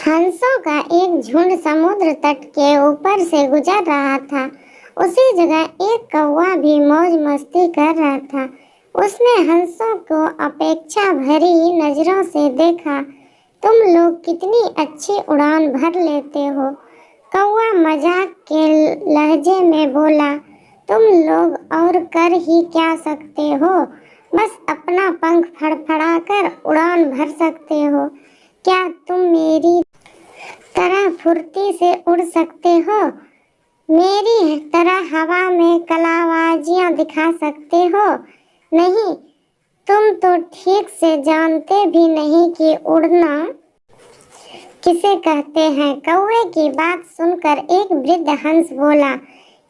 हंसों का एक झुंड समुद्र तट के ऊपर से गुजर रहा था। उसी जगह एक कौवा भी मौज मस्ती कर रहा था। उसने हंसों को अपेक्षा भरी नजरों से देखा। तुम लोग कितनी अच्छी उड़ान भर लेते हो, कौवा मजाक के लहजे में बोला। तुम लोग और कर ही क्या सकते हो, बस अपना पंख फड़फड़ाकर उड़ान भर सकते हो। क्या तुम मेरी तरह फुर्ती से उड़ सकते हो, मेरी तरह हवा में कलाबाजियां दिखा सकते हो? नहीं, तुम तो ठीक से जानते भी नहीं कि उड़ना किसे कहते हैं। कौवे की बात सुनकर एक वृद्ध हंस बोला,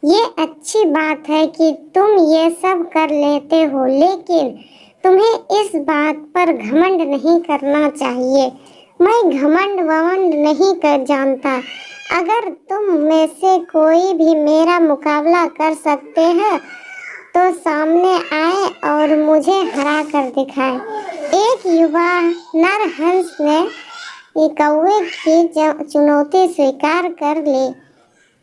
ये अच्छी बात है कि तुम ये सब कर लेते हो, लेकिन तुम्हें इस बात पर घमंड नहीं करना चाहिए। मैं घमंड वमंड नहीं कर जानता। अगर तुम में से कोई भी मेरा मुकाबला कर सकते हैं तो सामने आए और मुझे हरा कर दिखाए। एक युवा नर हंस ने कौवे की चुनौती स्वीकार कर ली।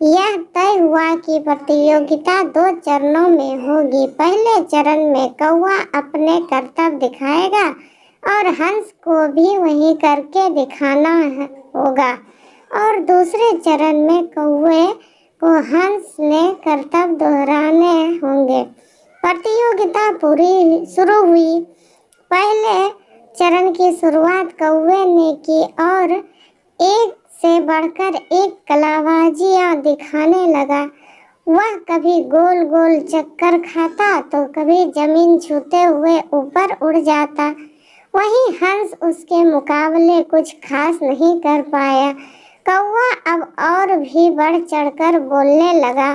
यह तय हुआ कि प्रतियोगिता 2 चरणों में होगी। पहले चरण में कौवा अपने करतब दिखाएगा और हंस को भी वही करके दिखाना होगा, और दूसरे चरण में कौवे को हंस ने करतब दोहराने होंगे। प्रतियोगिता पूरी शुरू हुई। पहले चरण की शुरुआत कौवे ने की और एक से बढ़कर एक कलाबाजियां दिखाने लगा। वह कभी गोल गोल चक्कर खाता तो कभी जमीन छूते हुए ऊपर उड़ जाता। वहीं हंस उसके मुकाबले कुछ खास नहीं कर पाया। कौवा अब और भी बढ़ चढ़कर बोलने लगा,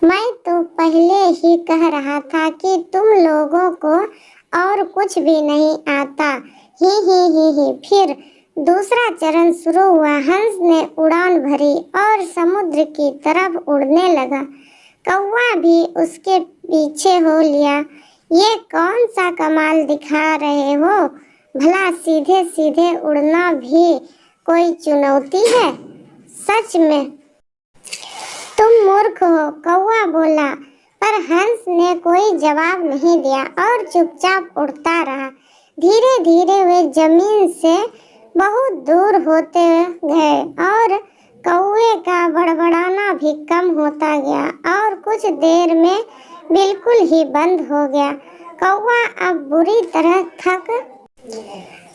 मैं तो पहले ही कह रहा था कि तुम लोगों को और कुछ भी नहीं आता। ही। फिर दूसरा चरण शुरू हुआ। हंस ने उड़ान भरी और समुद्र की तरफ उड़ने लगा। कौवा भी उसके पीछे हो लिया। ये कौन सा कमाल दिखा रहे हो? भला सीधे सीधे उड़ना भी कोई चुनौती है? सच में तुम मूर्ख हो, कौवा बोला। पर हंस ने कोई जवाब नहीं दिया और चुपचाप उड़ता रहा। धीरे धीरे वे जमीन से बहुत दूर होते गए और कौवे का बड़बड़ाना भी कम होता गया और कुछ देर में बिल्कुल ही बंद हो गया। कौवा अब बुरी तरह थक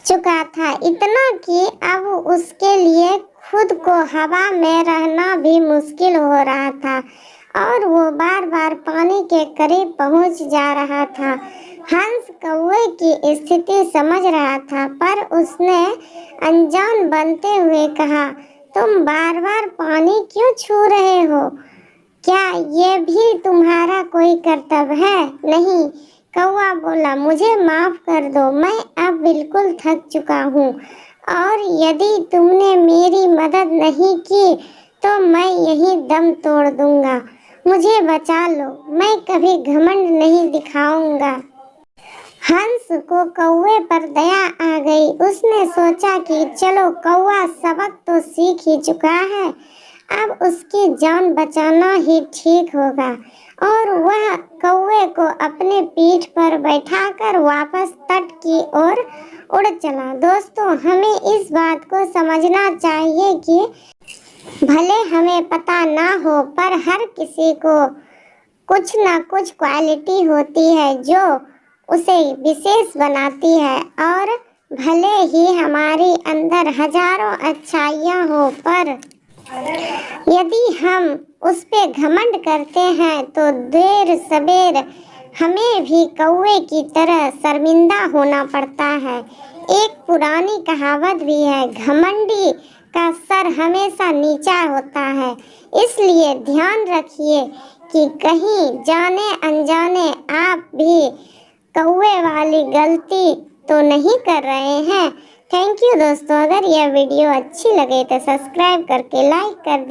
चुका था, इतना कि अब उसके लिए खुद को हवा में रहना भी मुश्किल हो रहा था और वो बार बार पानी के करीब पहुंच जा रहा था। हंस कौवे की स्थिति समझ रहा था, पर उसने अनजान बनते हुए कहा, तुम बार बार पानी क्यों छू रहे हो? क्या ये भी तुम्हारा कोई कर्तव्य है? नहीं, कौवा बोला, मुझे माफ कर दो, मैं अब बिल्कुल थक चुका हूँ और यदि तुमने मेरी मदद नहीं की तो मैं यहीं दम तोड़ दूंगा। मुझे बचा लो, मैं कभी घमंड नहीं दिखाऊंगा। हंस को कौवे पर दया आ गई। उसने सोचा कि चलो, कौवा सबक तो सीख ही चुका है, अब उसकी जान बचाना ही ठीक होगा, और वह कौवे को अपने पीठ पर बैठाकर वापस तट की ओर उड़ चला। दोस्तों, हमें इस बात को समझना चाहिए कि भले हमें पता ना हो, पर हर किसी को कुछ ना कुछ क्वालिटी होती है जो उसे विशेष बनाती है, और भले ही हमारे अंदर हजारों अच्छाइयाँ हो, पर यदि हम उस पे घमंड करते हैं तो देर सबेर हमें भी कौवे की तरह शर्मिंदा होना पड़ता है। एक पुरानी कहावत भी है, घमंडी का सर हमेशा नीचा होता है। इसलिए ध्यान रखिए कि कहीं जाने अनजाने आप भी कौवे वाली गलती तो नहीं कर रहे हैं। थैंक यू दोस्तों। अगर यह वीडियो अच्छी लगे तो सब्सक्राइब करके लाइक कर दें।